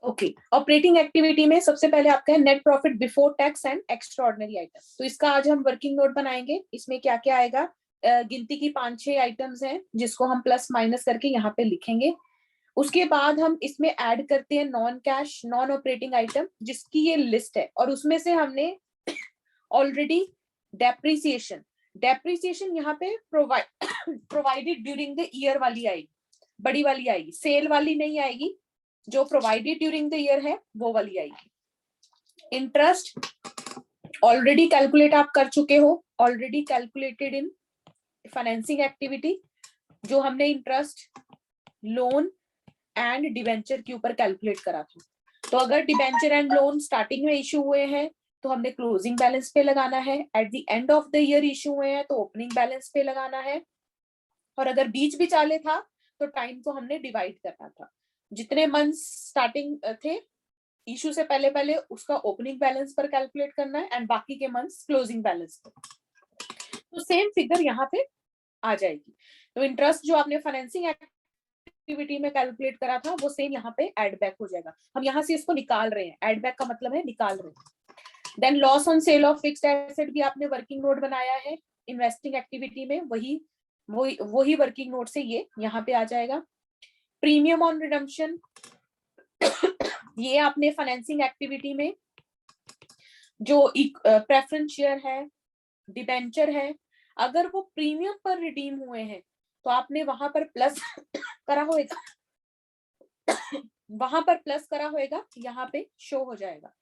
Okay, operating activity में सबसे पहले आपका है net profit before tax and extraordinary item. तो इसका आज हम वर्किंग नोट बनाएंगे। इसमें क्या क्या आएगा, गिनती की 5-6 आइटम्स हैं जिसको हम प्लस माइनस करके यहाँ पे लिखेंगे। उसके बाद हम इसमें ऐड करते हैं non cash non operating item, जिसकी ये लिस्ट है, और उसमें से हमने ऑलरेडी डेप्रिसिएशन डेप्रिसिएशन यहाँ पे प्रोवाइडेड ड्यूरिंग द ईयर वाली आएगी, बड़ी वाली आएगी, सेल वाली नहीं आएगी। जो प्रोवाइडेड ड्यूरिंग द ईयर है वो वाली आएगी। इंटरेस्ट ऑलरेडी कैलकुलेट आप कर चुके हो, already calculated in financing activity, जो हमने इंटरेस्ट लोन एंड डिबेंचर के ऊपर कैलकुलेट करा था। तो अगर डिबेंचर एंड लोन स्टार्टिंग में इश्यू हुए हैं तो हमने क्लोजिंग बैलेंस पे लगाना है, at the end of the year issue हुए हैं तो ओपनिंग बैलेंस पे लगाना है, और अगर बीच भी चाले था तो टाइम को हमने डिवाइड करना था। जितने मंथ्स स्टार्टिंग थे इशू से पहले पहले उसका ओपनिंग बैलेंस पर कैलकुलेट करना है, एंड बाकी के मंथ्स क्लोजिंग बैलेंस पर। तो सेम फिगर यहाँ पे आ जाएगी। तो इंटरेस्ट जो आपने फाइनेंसिंग एक्टिविटी में कैलकुलेट करा था वो सेम यहाँ पे एड बैक हो जाएगा। हम यहाँ से इसको निकाल रहे हैं, एड बैक का मतलब है निकाल रहे हैं। Then loss on sale of fixed asset भी आपने वर्किंग नोट बनाया है इन्वेस्टिंग एक्टिविटी में, वही वर्किंग नोट से ये यहाँ पे आ जाएगा। प्रीमियम ऑन रिडम्पशन ये आपने फाइनेंसिंग एक्टिविटी में जो प्रेफरेंस शेयर है डिबेंचर है, अगर वो प्रीमियम पर रिडीम हुए हैं तो आपने वहां पर प्लस करा होगा, वहां पर प्लस करा होगा, यहाँ पे शो हो जाएगा,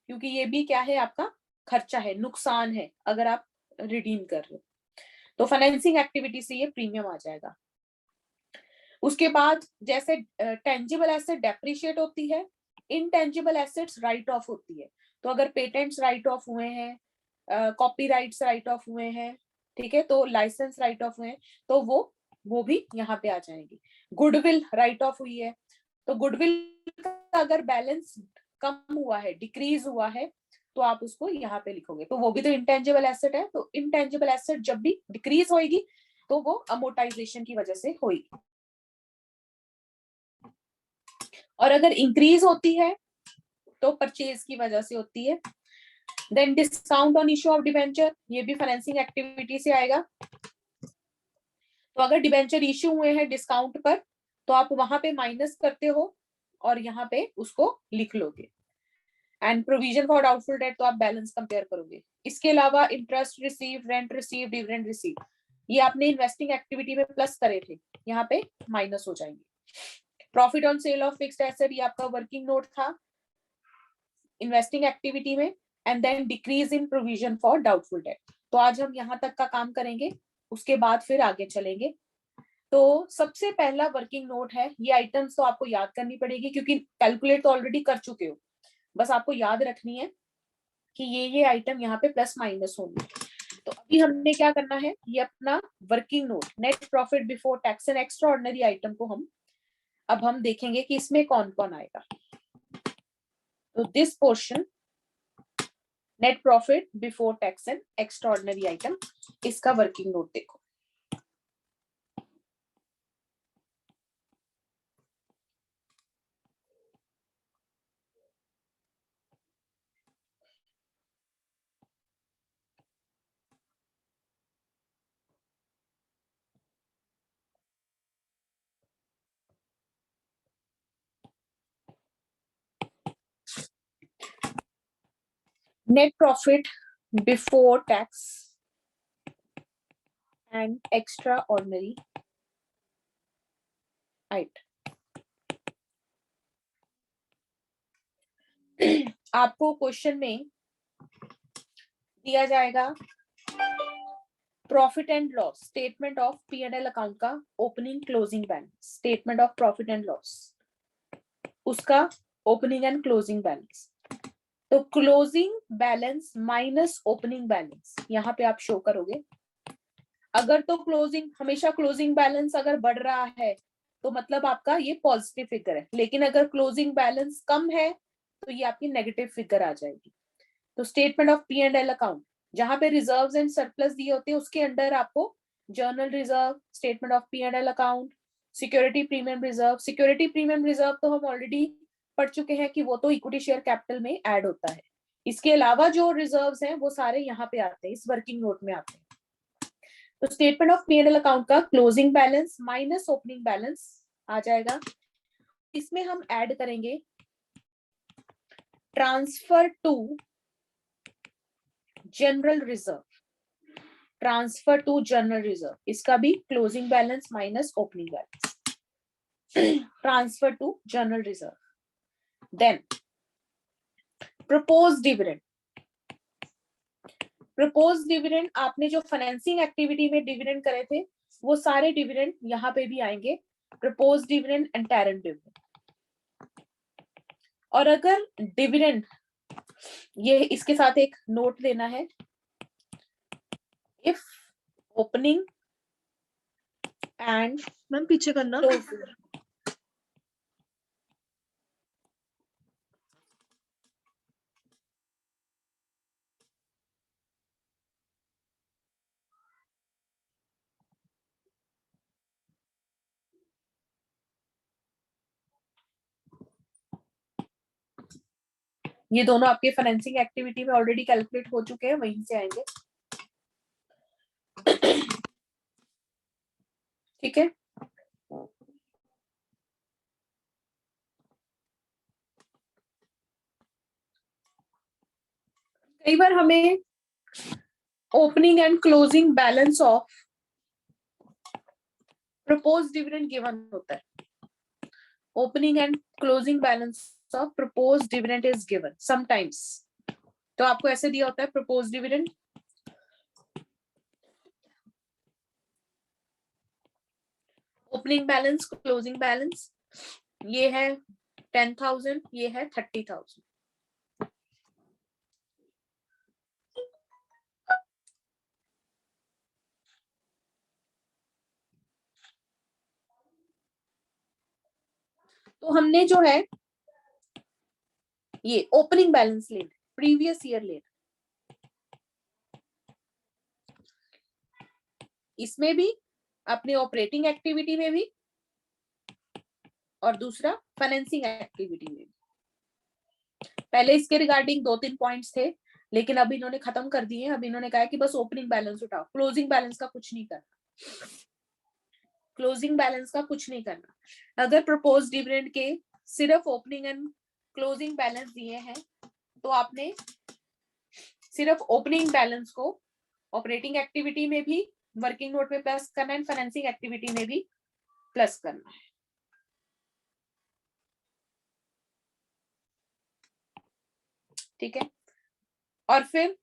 क्योंकि ये भी क्या है आपका खर्चा है, नुकसान है अगर आप रिडीम कर रहे हो। तो फाइनेंसिंग एक्टिविटी से ये प्रीमियम आ जाएगा। उसके बाद जैसे टेंजिबल एसेट डेप्रिशिएट होती है, इनटेंजिबल एसेट्स राइट ऑफ होती है। तो अगर पेटेंट्स राइट ऑफ हुए हैं, कॉपीराइट्स राइट ऑफ हुए हैं, ठीक है, तो लाइसेंस राइट ऑफ हुए हैं, तो वो भी यहाँ पे आ जाएंगे। गुडविल राइट ऑफ हुई है, तो गुडविल का अगर बैलेंस कम हुआ है, डिक्रीज हुआ है, तो आप उसको यहाँ पे लिखोगे, तो वो भी तो इंटेंजिबल एसेट है। तो इंटेंजिबल एसेट जब भी डिक्रीज होगी तो वो अमोर्टाइजेशन की वजह से होगी, और अगर इंक्रीज होती है तो परचेज की वजह से होती है। Then discount on issue of debenture, ये भी फाइनेंसिंग एक्टिविटी से आएगा। तो अगर डिबेंचर इश्यू हुए हैं डिस्काउंट पर तो आप वहां पे माइनस करते हो और यहाँ पे उसको लिख लोगे। And provision for doubtful debt, तो आप बैलेंस कंपेयर करोगे। इसके अलावा interest receive, rent receive, dividend receive, ये आपने इन्वेस्टिंग एक्टिविटी में प्लस करे थे, यहाँ पे माइनस हो जाएंगे। Profit on sale of fixed asset, ये आपका वर्किंग नोट था इन्वेस्टिंग एक्टिविटी में, and then decrease in provision for doubtful debt. तो आज हम यहाँ तक का काम करेंगे, उसके बाद फिर आगे चलेंगे। तो सबसे पहला वर्किंग नोट है, ये आइटम्स तो आपको याद करनी पड़ेगी क्योंकि कैलकुलेट तो ऑलरेडी कर चुके हो, बस आपको याद रखनी है कि ये आइटम यहाँ पे प्लस माइनस होंगे। तो अभी हमने क्या करना है, ये अपना working note net profit before tax and extraordinary item को हम देखेंगे कि इसमें कौन कौन आएगा। तो this portion net profit before tax and extraordinary item, इसका वर्किंग नोट देखो। net profit before tax and extraordinary item। आपको क्वेश्चन में दिया जाएगा profit and loss, statement of P&L account का opening closing balance, statement of profit and loss, उसका opening and closing balance. तो closing balance minus opening balance यहाँ पे आप शो करोगे। अगर तो क्लोजिंग, हमेशा क्लोजिंग बैलेंस अगर बढ़ रहा है तो मतलब आपका ये पॉजिटिव फिगर है, लेकिन अगर क्लोजिंग बैलेंस कम है तो ये आपकी नेगेटिव फिगर आ जाएगी। तो स्टेटमेंट ऑफ P&L अकाउंट, जहां पे रिजर्व्स एंड सरप्लस दिए होते हैं उसके अंडर आपको journal reserve, statement of P&L account, security premium reserve. Security premium reserve तो हम ऑलरेडी पढ़ चुके हैं कि वो तो इक्विटी शेयर कैपिटल में ऐड होता है। इसके अलावा जो रिजर्व्स हैं वो सारे यहाँ पे आते हैं, इस वर्किंग नोट में आते हैं। तो स्टेटमेंट ऑफ P&L अकाउंट का closing balance minus opening balance आ जाएगा। इसमें हम ऐड करेंगे transfer to general reserve, transfer to general reserve, इसका भी closing balance minus opening balance, transfer to general reserve. Then propose dividend, propose dividend आपने जो फाइनेंसिंग एक्टिविटी में डिविडेंड करे थे वो सारे डिविडेंड यहाँ पे भी आएंगे, प्रपोज डिविडेंड एंड टैरेंट डिविडेंड। और अगर डिविडेंड, ये इसके साथ एक नोट देना है, इफ ओपनिंग एंड मैम पीछे करना, ये दोनों आपके फाइनेंसिंग एक्टिविटी में ऑलरेडी कैलकुलेट हो चुके हैं, वहीं से आएंगे। ठीक है, कई बार हमें opening and closing balance of propose dividend given होता है, opening and closing balance of propose dividend is given sometimes. तो आपको ऐसे दिया होता है propose dividend, opening balance, closing balance, ये है 10,000, ये है 30,000। तो हमने जो है ये ओपनिंग बैलेंस लेना, प्रीवियस ईयर लेना, इसमें भी अपने ऑपरेटिंग एक्टिविटी में भी और दूसरा फाइनेंसिंग एक्टिविटी में भी। पहले इसके रिगार्डिंग 2-3 पॉइंट्स थे, लेकिन अब इन्होंने खत्म कर दिए। अब इन्होंने कहा कि बस ओपनिंग बैलेंस उठाओ, क्लोजिंग बैलेंस का कुछ नहीं करना, क्लोजिंग बैलेंस का कुछ नहीं करना। अगर प्रपोज डिविडेंड के सिर्फ ओपनिंग एंड क्लोजिंग बैलेंस दिए हैं तो आपने सिर्फ ओपनिंग बैलेंस को ऑपरेटिंग एक्टिविटी में भी वर्किंग नोट में प्लस करना है, फाइनेंसिंग एक्टिविटी में भी प्लस करना है। ठीक है, और फिर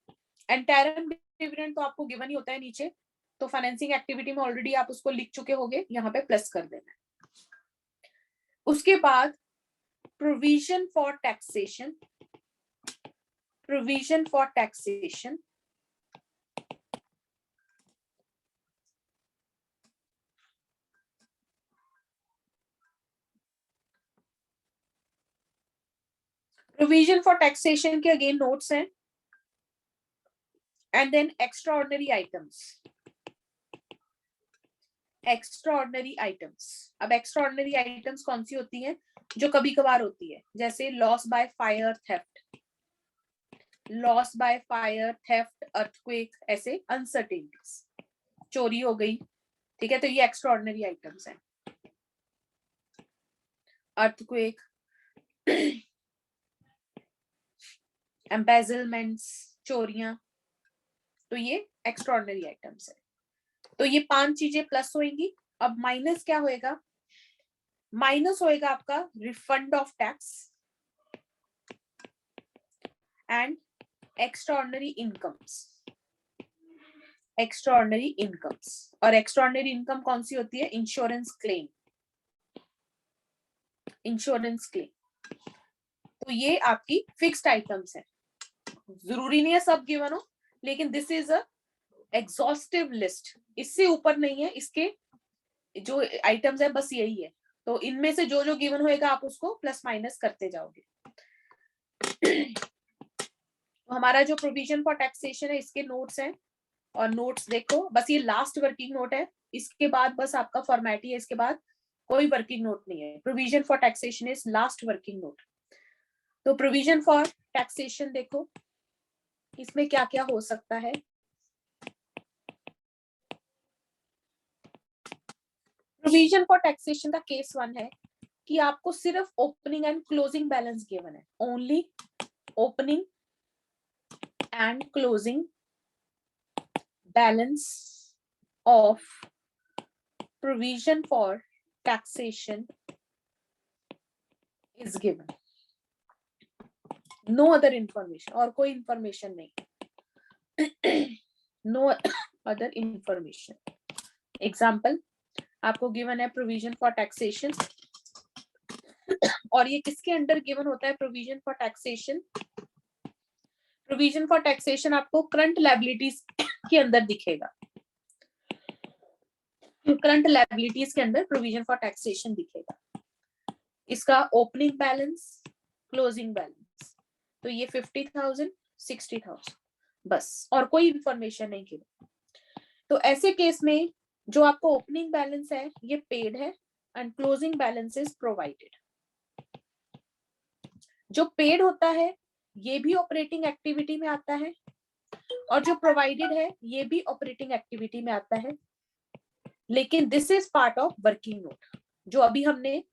एंटायर डिविडेंड तो आपको गिवन ही होता है नीचे, तो फाइनेंसिंग एक्टिविटी में ऑलरेडी आप उसको लिख चुके होंगे, यहाँ पे प्लस कर देना है। उसके बाद provision for taxation, provision for taxation, provision for taxation के अगेन नोट्स हैं। And then extraordinary items, extraordinary items. अब एक्स्ट्राऑर्डिनरी आइटम्स कौन सी होती हैं? जो कभी कभार होती है, जैसे loss by fire, theft, loss by fire, theft, earthquake, ऐसे अनसर्टेनिटीज, चोरी हो गई। ठीक है, तो ये एक्स्ट्राऑर्डिनरी आइटम्स हैं। अर्थक्वेक, एम्बेजलमेंट्स, चोरियां, तो ये एक्स्ट्राऑर्डिनरी आइटम्स है। तो ये 5 चीजें प्लस होंगी। अब माइनस क्या होएगा? माइनस होएगा आपका refund of tax and extraordinary incomes, extraordinary incomes. और एक्स्ट्राऑर्डिनरी इनकम कौन सी होती है? Insurance claim, insurance claim. तो ये आपकी फिक्स्ड आइटम्स है, जरूरी नहीं है सब गिवन हो, लेकिन this is a exhaustive list, इससे ऊपर नहीं है। इसके जो आइटम्स है बस यही है, तो इनमें से जो जो गिवन होएगा आप उसको प्लस माइनस करते जाओगे। तो हमारा जो प्रोविजन फॉर टैक्सेशन है इसके नोट्स हैं, और नोट्स देखो, बस ये लास्ट वर्किंग नोट है, इसके बाद बस आपका फॉर्मेलिटी है, इसके बाद कोई वर्किंग नोट नहीं है। Provision for taxation is last working note. तो प्रोविजन फॉर टैक्सेशन देखो इसमें क्या क्या हो सकता है। प्रोविजन फॉर टैक्सेशन का केस 1 है कि आपको सिर्फ opening and closing balance given है, only opening and closing balance of provision for taxation is given, no other information, और कोई इंफॉर्मेशन नहीं। No other information. एग्जाम्पल आपको गिवन है प्रोविजन फॉर टैक्सेशन, और ये किसके अंडर गिवन होता है provision for taxation? Provision for taxation आपको करंट लायबिलिटीज के अंदर दिखेगा, करंट लायबिलिटीज के अंदर प्रोविजन फॉर टैक्सेशन दिखेगा। इसका ओपनिंग बैलेंस, क्लोजिंग बैलेंस, तो ये 50,000 60,000 बस, और कोई इंफॉर्मेशन नहीं गिवन। तो ऐसे केस में जो आपको ओपनिंग बैलेंस है ये पेड है and closing balance is provided. जो पेड होता है ये भी ऑपरेटिंग एक्टिविटी में आता है, और जो प्रोवाइडेड है ये भी ऑपरेटिंग एक्टिविटी में आता है, लेकिन this is part of working note. जो अभी हमने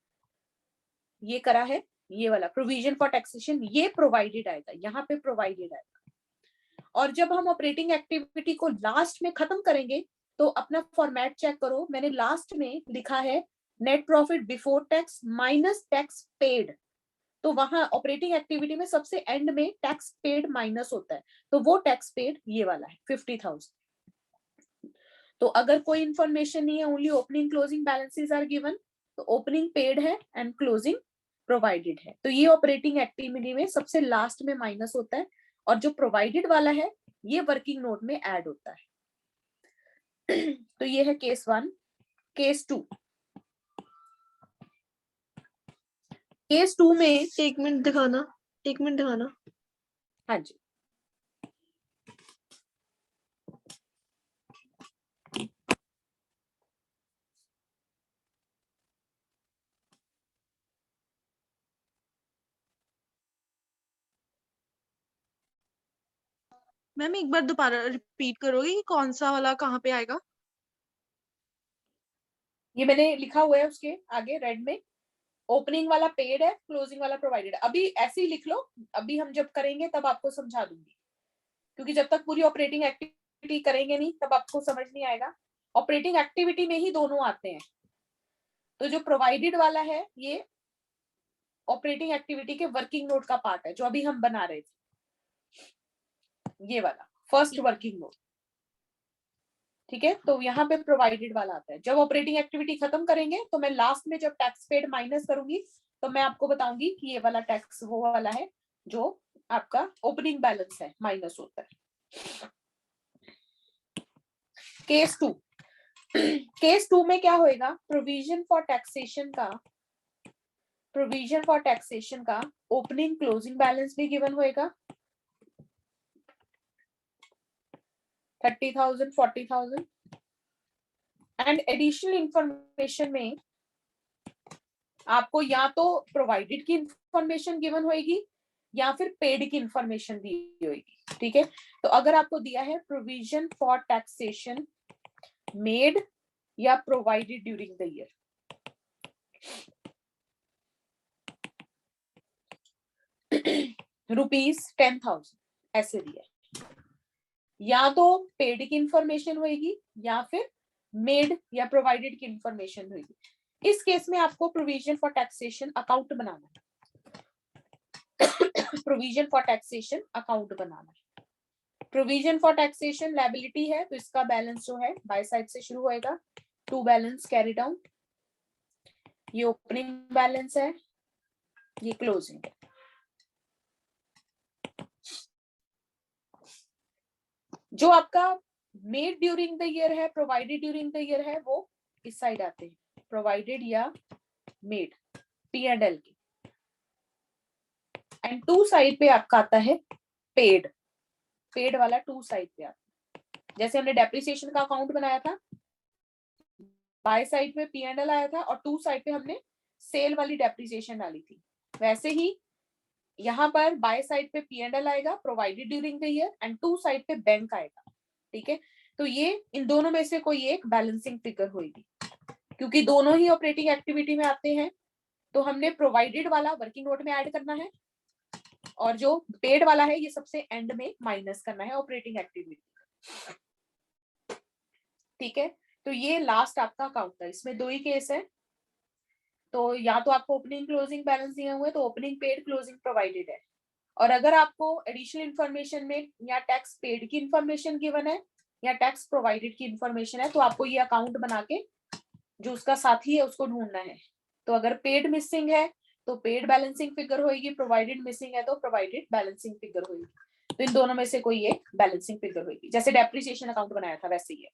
ये करा है ये वाला प्रोविजन फॉर टैक्सेशन, ये प्रोवाइडेड आएगा, यहाँ पे प्रोवाइडेड आएगा। और जब हम ऑपरेटिंग एक्टिविटी को लास्ट में खत्म करेंगे तो अपना फॉर्मेट चेक करो, मैंने लास्ट में लिखा है net profit before tax minus tax paid, तो वहां ऑपरेटिंग एक्टिविटी में सबसे एंड में टैक्स पेड माइनस होता है, तो वो टैक्स पेड ये वाला है 50,000। तो अगर कोई इंफॉर्मेशन नहीं है, only opening closing balances are given, तो ओपनिंग पेड है एंड क्लोजिंग प्रोवाइडेड है, तो ये ऑपरेटिंग एक्टिविटी में सबसे लास्ट में माइनस होता है, और जो प्रोवाइडेड वाला है ये वर्किंग नोट में ऐड होता है। तो ये है केस 1। केस 2, केस 2 में एक मिनट दिखाना, एक मिनट दिखाना। हाँ जी, मैम एक बार दोबारा रिपीट करोगे कि कौन सा वाला कहाँ पे आएगा? ये मैंने लिखा हुआ है उसके आगे रेड में, ओपनिंग वाला पेड है, क्लोजिंग वाला प्रोवाइडेड। अभी ऐसे ही लिख लो, अभी हम जब करेंगे तब आपको समझा दूंगी, क्योंकि जब तक पूरी ऑपरेटिंग एक्टिविटी करेंगे नहीं तब आपको समझ नहीं आएगा। ऑपरेटिंग एक्टिविटी में ही दोनों आते हैं, तो जो प्रोवाइडेड वाला है ये ऑपरेटिंग एक्टिविटी के वर्किंग नोट का पार्ट है, जो अभी हम बना रहे थे, ये वाला फर्स्ट वर्किंग नोट। ठीक है, तो यहाँ पे प्रोवाइडेड वाला आता है। जब ऑपरेटिंग एक्टिविटी खत्म करेंगे तो मैं लास्ट में जब टैक्स पेड माइनस करूंगी तो मैं आपको बताऊंगी कि ये वाला टैक्स वो वाला है जो आपका ओपनिंग बैलेंस है माइनस होता है। केस 2, केस 2 में क्या होएगा, प्रोविजन फॉर टैक्सेशन का ओपनिंग क्लोजिंग बैलेंस भी गिवन होएगा, 30,000 40,000, एंड एडिशनल इंफॉर्मेशन में आपको या तो प्रोवाइडेड की इंफॉर्मेशन गिवन होएगी या फिर पेड की इंफॉर्मेशन दी होगी। ठीक है, तो अगर आपको दिया है प्रोविजन फॉर टैक्सेशन मेड या प्रोवाइडेड ड्यूरिंग द ईयर, ₹10,000 ऐसे दिया है, या तो पेड की इंफॉर्मेशन होगी या फिर मेड या प्रोवाइडेड की इंफॉर्मेशन होगी। इस केस में आपको प्रोविजन फॉर टैक्सेशन अकाउंट बनाना है, प्रोविजन फॉर टैक्सेशन अकाउंट बनाना है। प्रोविजन फॉर टैक्सेशन लायबिलिटी है, तो इसका बैलेंस जो है बाय साइड से शुरू होएगा, टू बैलेंस कैरी डाउन, ये ओपनिंग बैलेंस है, ये क्लोजिंग है। जो आपका मेड ड्यूरिंग द ईयर है, प्रोवाइडेड ड्यूरिंग द ईयर है, वो इस साइड आते हैं, प्रोवाइडेड या मेड P&L की, एंड टू साइड पे आपका आता है पेड, पेड वाला टू साइड पे आता है। जैसे हमने डेप्रिसिएशन का अकाउंट बनाया था, बाय साइड में P&L आया था और टू साइड पे हमने सेल वाली डेप्रिसिएशन डाली थी, वैसे ही यहाँ पर बाय साइड पे P&L आएगा provided during the year, and to side पे बैंक आएगा, ठीक है। तो ये इन दोनों में से कोई एक बैलेंसिंग फिगर होगी, क्योंकि दोनों ही ऑपरेटिंग एक्टिविटी में आते हैं। तो हमने प्रोवाइडेड वाला वर्किंग नोट में ऐड करना है, और जो पेड वाला है ये सबसे एंड में माइनस करना है ऑपरेटिंग एक्टिविटी, ठीक है। तो ये लास्ट आपका अकाउंट था, इसमें दो ही केस है। तो या तो आपको ओपनिंग क्लोजिंग बैलेंस दिए हुए, तो ओपनिंग पेड क्लोजिंग प्रोवाइडेड है, और अगर आपको एडिशनल इन्फॉर्मेशन में या टैक्स पेड की इन्फॉर्मेशन गिवन है या टैक्स प्रोवाइडेड की इन्फॉर्मेशन है, तो आपको ये अकाउंट बना के जो उसका साथी है उसको ढूंढना है। तो अगर पेड मिसिंग है तो पेड बैलेंसिंग फिगर होगी, प्रोवाइडेड मिसिंग है तो प्रोवाइडेड बैलेंसिंग फिगर होगी। तो इन दोनों में से कोई एक बैलेंसिंग फिगर होगी, जैसे डेप्रिसिएशन अकाउंट बनाया था वैसे ही है,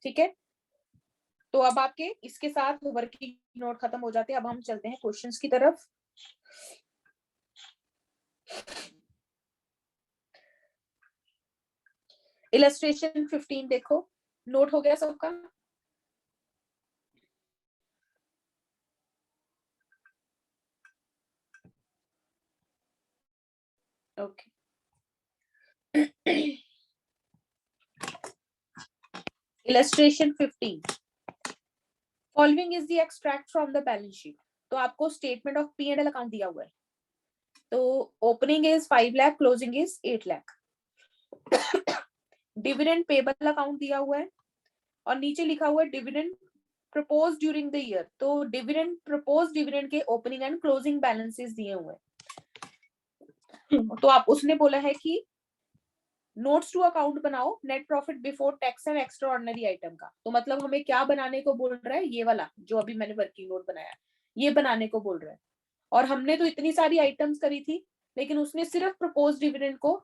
ठीक है। तो अब आपके इसके साथ वर्किंग नोट खत्म हो जाते हैं। अब हम चलते हैं क्वेश्चंस की तरफ। इलस्ट्रेशन 15 देखो, नोट हो गया सबका? Okay. Illustration 15, following is the extract from the balance sheet. तो आपको स्टेटमेंट ऑफ P&L अकाउंट दिया हुआ है। तो opening is 5 lakh, closing is 8 lakh. Dividend payable account दिया हुआ है, और नीचे लिखा हुआ है dividend propose during the year. तो डिविडेंड प्रपोज डिविडेंड के ओपनिंग एंड क्लोजिंग बैलेंसेस दिए हुए हैं। तो आप उसने बोला है कि नोट्स टू अकाउंट बनाओ net profit before tax and extraordinary item का। तो मतलब हमें क्या बनाने को बोल रहा है, ये वाला जो अभी मैंने वर्किंग नोट बनाया ये बनाने को बोल रहा है। और हमने तो इतनी सारी आइटम्स करी थी, लेकिन उसने सिर्फ प्रपोज डिविडेंड को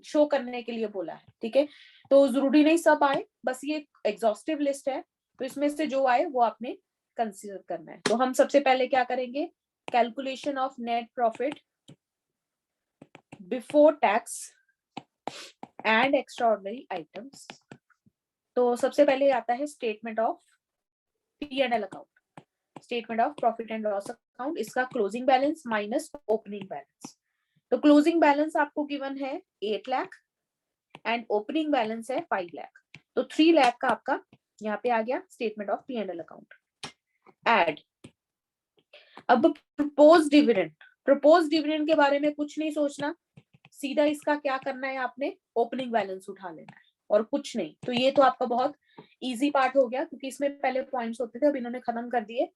शो करने के लिए बोला है, ठीक है। तो जरूरी नहीं सब आए, बस ये एग्जॉस्टिव लिस्ट है, तो इसमें से जो आए वो आपने कंसीडर करना है। तो हम सबसे पहले क्या करेंगे, calculation of net profit before tax and extraordinary items. तो सबसे पहले आता है statement of P&L account, statement of profit and loss account, इसका closing balance minus opening balance. तो क्लोजिंग बैलेंस आपको गिवन है 8 लाख एंड ओपनिंग बैलेंस है 5 लाख। तो 3 लाख का आपका यहाँ पे आ गया statement of P&L account. Add, अब प्रपोज डिविडेंड, प्रपोज डिविडेंड के बारे में कुछ नहीं सोचना, सीधा इसका क्या करना है, आपने ओपनिंग बैलेंस उठा लेना है और कुछ नहीं। तो ये तो आपका बहुत इजी पार्ट हो गया, क्योंकि इसमें पहले पॉइंट्स होते थे, अब इन्होंने खत्म कर दिए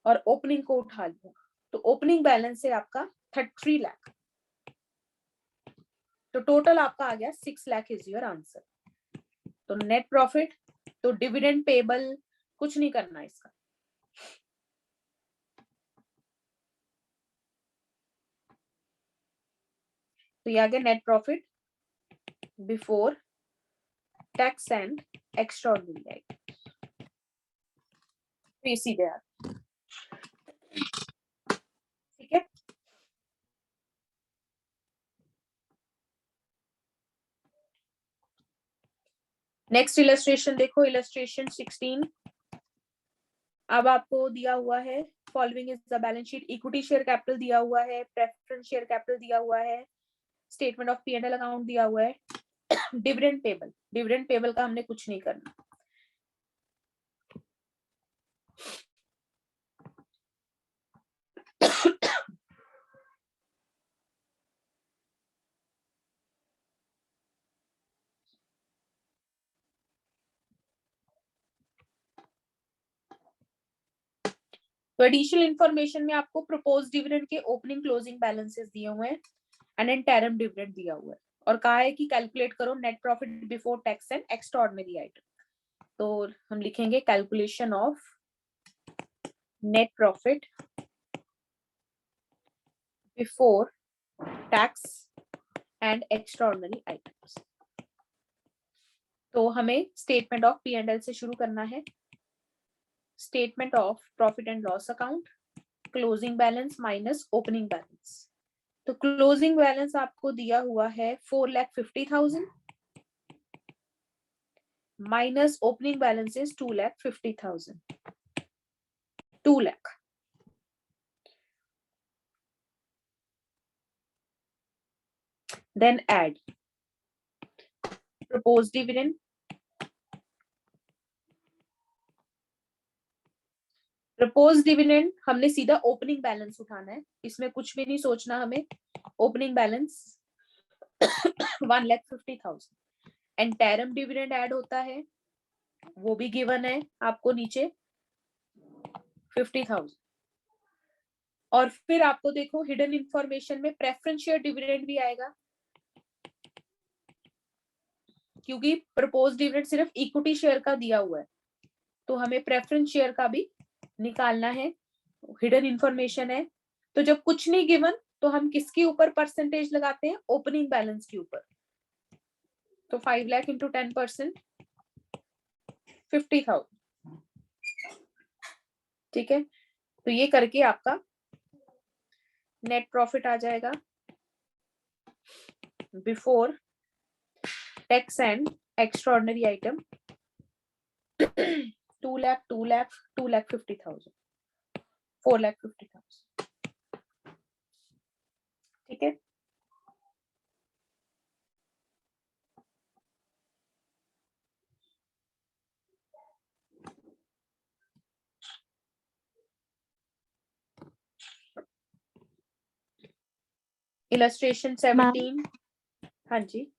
और ओपनिंग को उठा लिया। तो ओपनिंग बैलेंस है आपका 33 लाख। तो टोटल आपका आ गया 6 लाख इज योर आंसर। तो नेट प्रॉफिट, तो डिविडेंड पेबल कुछ नहीं करना इसका। तो ये आ गया net profit before tax and extraordinary items. तो ये सीधे आ गया, ठीक है। नेक्स्ट इलस्ट्रेशन देखो, इलस्ट्रेशन 16। अब आपको दिया हुआ है following is the balance sheet, equity share capital दिया हुआ है, प्रेफरेंस शेयर कैपिटल दिया हुआ है, स्टेटमेंट ऑफ P&L अकाउंट दिया हुआ है, डिविडेंड पेबल, डिविडेंड पेबल का हमने कुछ नहीं करना। तो एडिशनल इंफॉर्मेशन में आपको प्रपोज डिविडेंड के ओपनिंग क्लोजिंग बैलेंसेस दिए हुए हैं एंड इंटरम डिविडेंड दिया हुआ है, और कहा है कि कैलकुलेट करो net profit before tax and extraordinary item. तो हम लिखेंगे calculation of net profit before tax and extraordinary items. तो हमें स्टेटमेंट ऑफ P&L से शुरू करना है। Statement of profit and loss account, closing balance minus opening balance. तो क्लोजिंग बैलेंस आपको दिया हुआ है 4,50,000 minus opening balance is 2,50,000, 2 lakh. then add proposed dividend, propose dividend हमने सीधा ओपनिंग बैलेंस उठाना है, इसमें कुछ भी नहीं सोचना हमें। Opening balance 1,50,000। एंटरम डिविडेंड ऐड होता है, वो भी गिवन है आपको नीचे 50,000। और फिर आपको देखो हिडन इंफॉर्मेशन में प्रेफरेंस शेयर डिविडेंड भी आएगा, क्योंकि प्रपोज डिविडेंड सिर्फ इक्विटी शेयर का दिया हुआ है, तो हमें प्रेफरेंस शेयर का भी निकालना है। हिडन इंफॉर्मेशन है, तो जब कुछ नहीं गिवन तो हम किसके ऊपर परसेंटेज लगाते हैं? ओपनिंग बैलेंस के ऊपर। तो 5 लाख इंटू 10%, 50,000। ठीक है, तो ये करके आपका नेट प्रॉफिट आ जाएगा before tax and extraordinary item 2 lakh, 2 lakh, 2,50,000, 4,50,000। ठीक है, इलस्ट्रेशन 17। हाँ जी,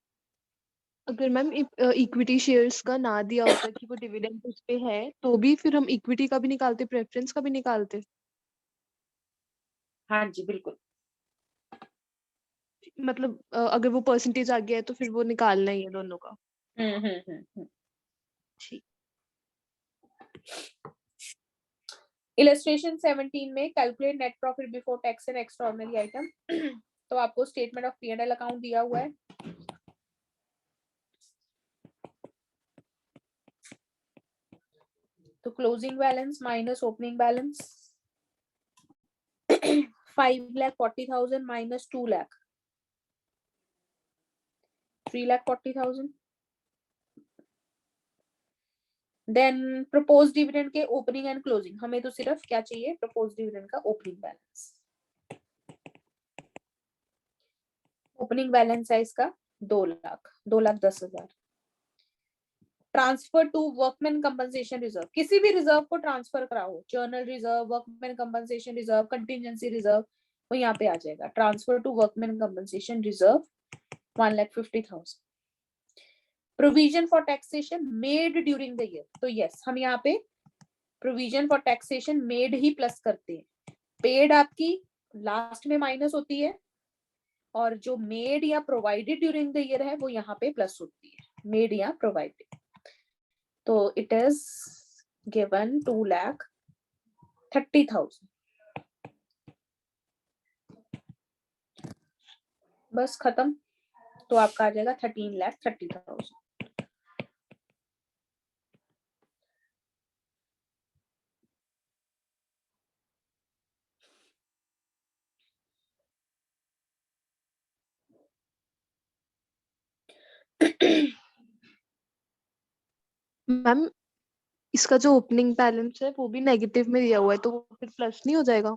अगर मैम इक्विटी शेयर्स का ना दिया होता कि वो डिविडेंड उस पे है, तो भी फिर हम इक्विटी का भी निकालते, प्रेफरेंस का भी निकालते। हाँ जी, बिल्कुल। मतलब अगर वो परसेंटेज आ गया है तो फिर वो निकालना ही है दोनों का। ठीक। इलस्ट्रेशन 17 में calculate net profit before tax and extraordinary item. तो आपको स्टेटमेंट ऑफ P&L अकाउंट दिया हुआ है, तो closing balance minus opening balance 5,40,000 minus 2 lakh, 3,40,000। Then propose dividend के ओपनिंग एंड क्लोजिंग, हमें तो सिर्फ क्या चाहिए? प्रपोज डिविडेंड का ओपनिंग बैलेंस। ओपनिंग बैलेंस है इसका 2 lakh, 2,10,000। Transfer to workman compensation reserve, किसी भी रिजर्व को ट्रांसफर कराओ, general reserve, workman compensation reserve, contingency reserve, वो यहाँ पे आ जाएगा। Transfer to workman compensation reserve 1,50,000। Provision for taxation made during the year, तो यस हम यहाँ पे provision for taxation made he plus करते हैं। पेड आपकी लास्ट में माइनस होती है, और जो मेड या प्रोवाइडेड ड्यूरिंग द ईयर है वो यहाँ पे प्लस होती है, मेड या प्रोवाइडेड। तो इट इज गिवन 2,30,000। बस खत्म, तो आपका आ जाएगा 13,30,000। मैम इसका जो ओपनिंग बैलेंस है वो भी नेगेटिव में दिया हुआ है, तो वो फिर प्लस नहीं हो जाएगा?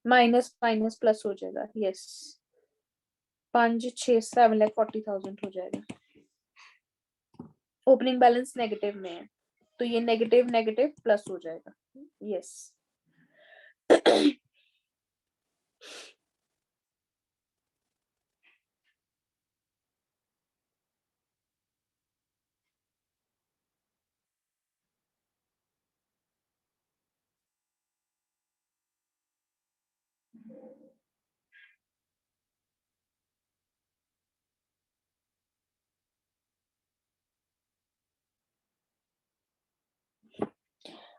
माइनस माइनस प्लस हो जाएगा, यस। 5, 6, 7,40,000 हो जाएगा। ओपनिंग बैलेंस नेगेटिव में है, तो ये नेगेटिव नेगेटिव प्लस हो जाएगा, यस।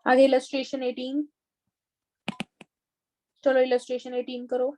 आगे इलस्ट्रेशन 18, चलो इलस्ट्रेशन 18 करो।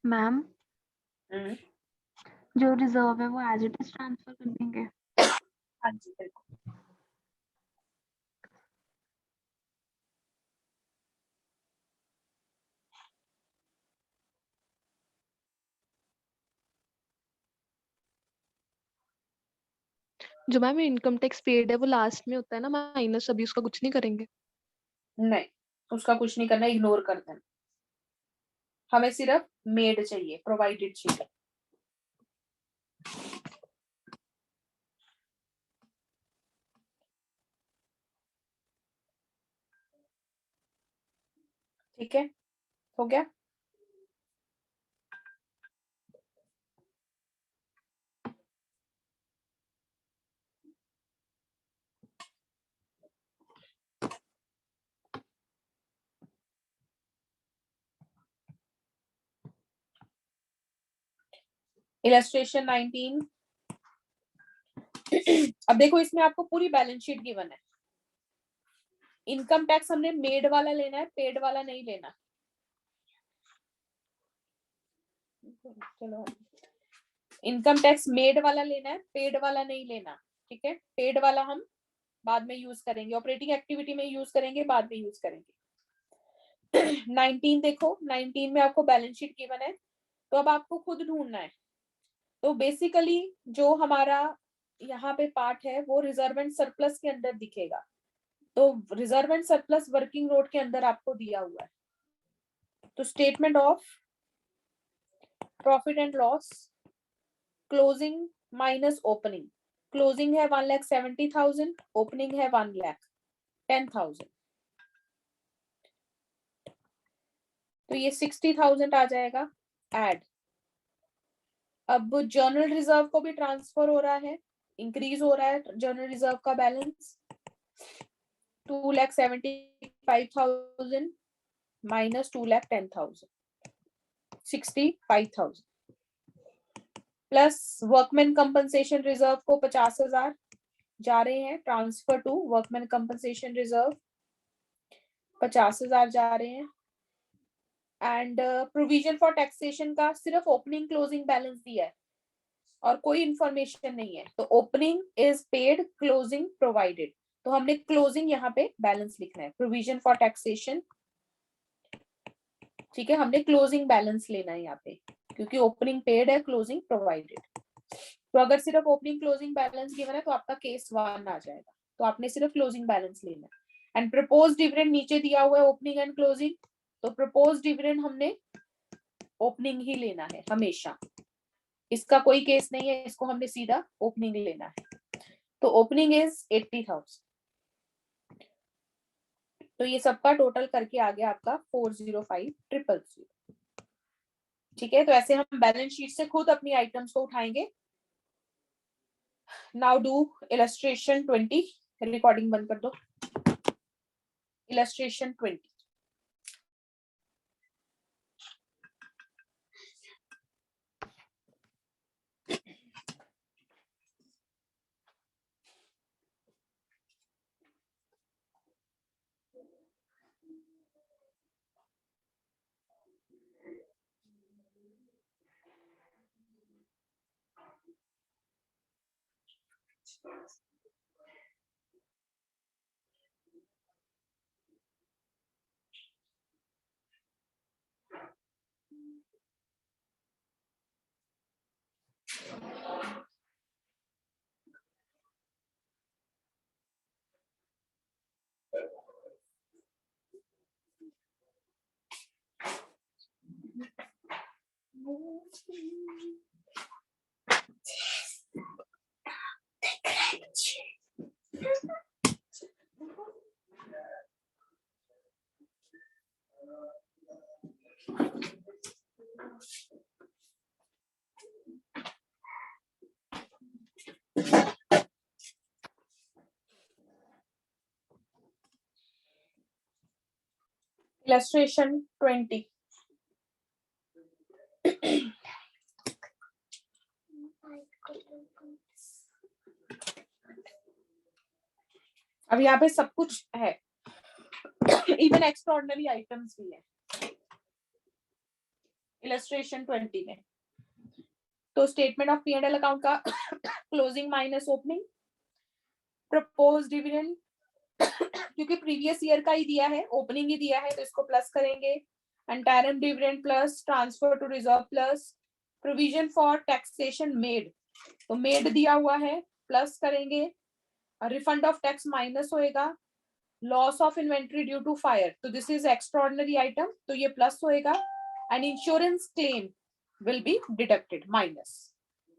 मैम जो रिजर्व है वो एज इट इज ट्रांसफर कर देंगे। हाँ जी बिल्कुल। जो मैम इनकम टैक्स पेड है वो लास्ट में होता है ना माइनस, अभी उसका कुछ नहीं करेंगे? नहीं, उसका कुछ नहीं करना, इग्नोर कर देना। हमें सिर्फ मेड चाहिए, प्रोवाइडेड चाहिए। ठीक है, हो गया। इलस्ट्रेशन 19। अब देखो इसमें आपको पूरी बैलेंस शीट गिवन है। इनकम टैक्स हमने मेड वाला लेना है, पेड वाला नहीं लेना। चलो, इनकम टैक्स मेड वाला लेना है, पेड वाला नहीं लेना। ठीक है, पेड वाला हम बाद में यूज करेंगे, ऑपरेटिंग एक्टिविटी में यूज करेंगे, बाद में यूज करेंगे। 19 देखो, 19 में आपको बैलेंस शीट गिवन है, तो अब आपको खुद ढूंढना है। तो बेसिकली जो हमारा यहाँ पे पार्ट है वो रिजर्व एंड सरप्लस के अंदर दिखेगा। तो reserve and surplus working note के अंदर आपको दिया हुआ है। तो statement of profit and loss, closing minus opening. Closing है 1,70,000, ओपनिंग है 1,10,000। तो ये 60,000 आ जाएगा ऐड। अब जर्नल रिजर्व को भी ट्रांसफर हो रहा है, इंक्रीज हो रहा है जर्नल रिजर्व का balance. 2,75,000 minus 2,10,000, 65,000 plus workman compensation reserve को 50,000 जा रहे हैं transfer to workman compensation reserve, 50,000 जा रहे हैं। एंड प्रोविजन फॉर टैक्सेशन का सिर्फ ओपनिंग क्लोजिंग बैलेंस दिया है और कोई इंफॉर्मेशन नहीं है। तो opening is paid, closing provided. तो हमने क्लोजिंग यहाँ पे बैलेंस लिखना है, प्रोविजन फॉर टैक्सेशन। ठीक है, हमने क्लोजिंग बैलेंस लेना है यहाँ पे, क्योंकि ओपनिंग पेड है, क्लोजिंग प्रोवाइडेड। तो अगर सिर्फ ओपनिंग क्लोजिंग बैलेंस गिवन है तो आपका केस 1 आ जाएगा। तो आपने सिर्फ क्लोजिंग बैलेंस लेना है। एंड प्रपोज डिविडेंड नीचे दिया हुआ है ओपनिंग एंड क्लोजिंग, तो प्रपोज डिविडेंड हमने ओपनिंग ही लेना है हमेशा। इसका कोई केस नहीं है, इसको हमने सीधा ओपनिंग लेना है। तो ओपनिंग इज 80,000। तो ये सबका टोटल करके आ गया आपका 405,000। ठीक है, तो ऐसे हम बैलेंस शीट से खुद अपनी आइटम्स को उठाएंगे। Now do illustration 20। रिकॉर्डिंग बंद कर दो। इलस्ट्रेशन 20। Illustration 20. अब यहाँ पे सब कुछ है, इवन एक्स्ट्राऑर्डिनरी आइटम्स भी है इलस्ट्रेशन 20 में। तो स्टेटमेंट ऑफ P&L अकाउंट का closing minus opening, propose dividend क्योंकि प्रीवियस ईयर का ही दिया है, ओपनिंग ही दिया है तो इसको प्लस करेंगे, interim dividend plus transfer to reserve plus provision for taxation made, तो मेड दिया हुआ है प्लस करेंगे, रिफंड ऑफ टैक्स माइनस होएगा, loss of inventory due to fire, तो दिस इज एक्स्ट्राऑर्डिनरी आइटम तो ये प्लस होएगा, and insurance claim will be deducted minus.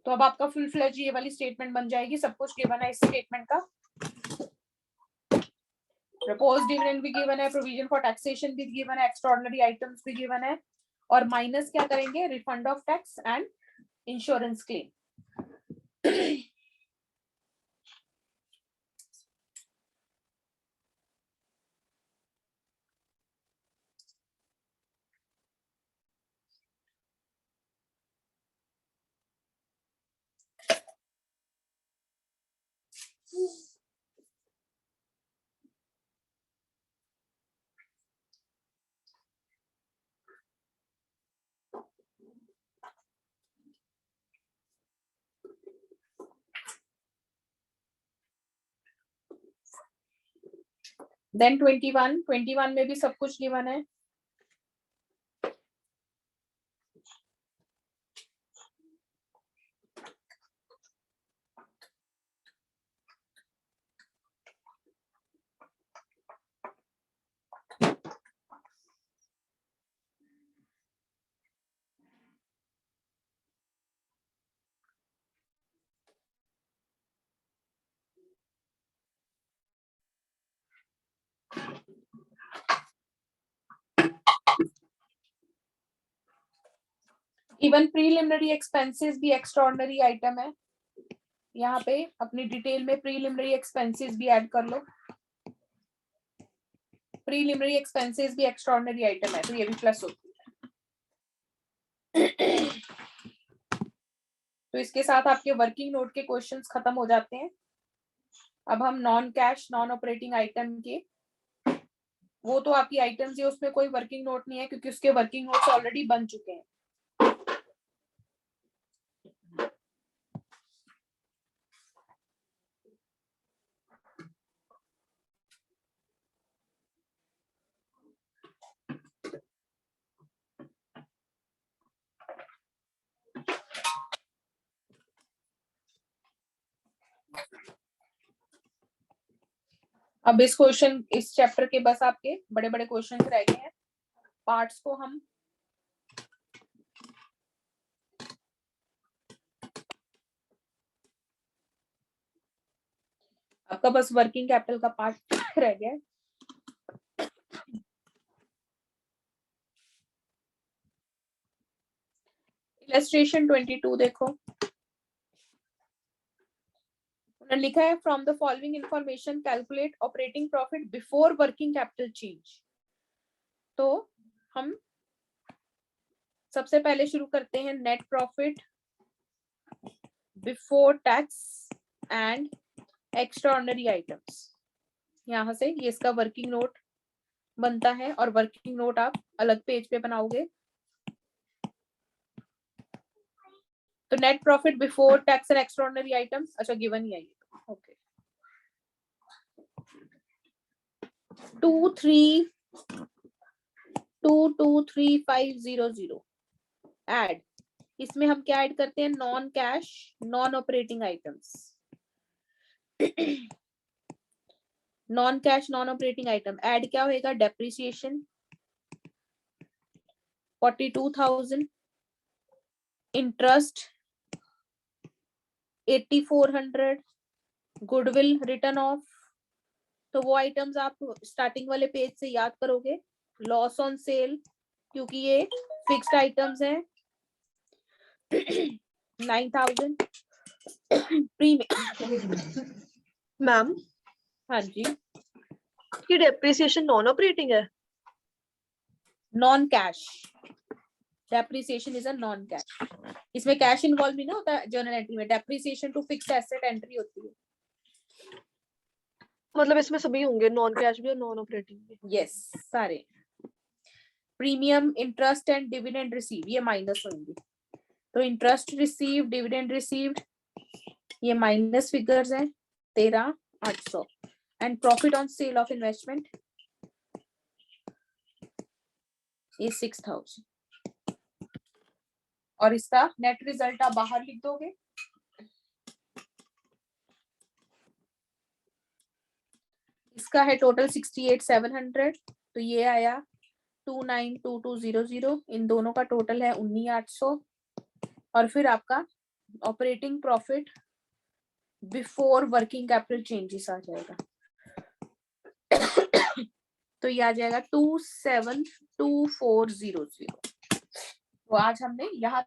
तो अब आपका फुल फ्लेज ये वाली स्टेटमेंट बन जाएगी, सब कुछ गिवन है इस स्टेटमेंट का, प्रपोज्ड डिविडेंड भी गिवन है, प्रोविजन फॉर टैक्सेशन भी गिवन है, एक्स्ट्राऑर्डिनरी आइटम्स भी गिवन है, और माइनस क्या करेंगे, refund of tax and insurance claim. Then 21 में भी सब कुछ गिवन है, इवन प्रीलिमिनरी एक्सपेंसेस भी एक्स्ट्राऑर्डिनरी आइटम है, यहाँ पे अपनी डिटेल में प्रीलिमिनरी एक्सपेंसेस भी ऐड कर लो, प्रीलिमिनरी एक्सपेंसेस भी एक्स्ट्राऑर्डिनरी आइटम है तो ये भी प्लस होती है। तो इसके साथ आपके वर्किंग नोट के क्वेश्चंस खत्म हो जाते हैं। अब हम non cash non operating item के, वो तो आपकी आइटम्स है उसमें कोई वर्किंग नोट नहीं है क्योंकि उसके वर्किंग नोट्स ऑलरेडी बन चुके हैं। अब इस चैप्टर के बस आपके बड़े बड़े क्वेश्चन रह गए हैं, पार्ट्स को हम आपका बस वर्किंग कैपिटल का पार्ट रह गया है। इलस्ट्रेशन 22 देखो, उन्होंने लिखा है from the following information calculate operating profit before working capital change. तो हम सबसे पहले शुरू करते हैं net profit before tax and extraordinary items. यहाँ से ये इसका वर्किंग नोट बनता है और वर्किंग नोट आप अलग पेज पे बनाओगे। तो net profit before tax and extraordinary items, अच्छा गिवन ही है ये, ओके 2323500 ऐड, इसमें हम क्या ऐड करते हैं, non cash non operating items. Non cash non operating item add क्या होएगा, depreciation 42,000, interest 8400, goodwill return of, तो वो आइटम्स आप स्टार्टिंग वाले पेज से याद करोगे। लॉस ऑन सेल क्योंकि ये फिक्स्ड आइटम्स हैं 9,000। प्री मैम हाँ जी, ये डेप्रिसिएशन नॉन ऑपरेटिंग है? Non cash, depreciation is a non cash, इसमें कैश इन्वॉल्व नहीं ना होता जर्नल एंट्री में, depreciation to fixed asset entry होती है। मतलब इसमें सभी होंगे, नॉन कैश भी और नॉन ऑपरेटिंग भी। यस, सारे premium, interest and dividend receive ये माइनस होंगे। तो इंटरेस्ट रिसीव, डिविडेंड रिसीव्ड ये माइनस फिगर्स हैं 13,800 and profit on sale of investment ये 6,000 और इसका नेट रिजल्ट आप बाहर लिख दोगे। इसका है टोटल 68,700 तो ये आया 292200, इन दोनों का टोटल है 19,800 और फिर आपका operating profit before working capital changes आ जाएगा तो ये आ जाएगा 272400। तो आज हमने यहाँ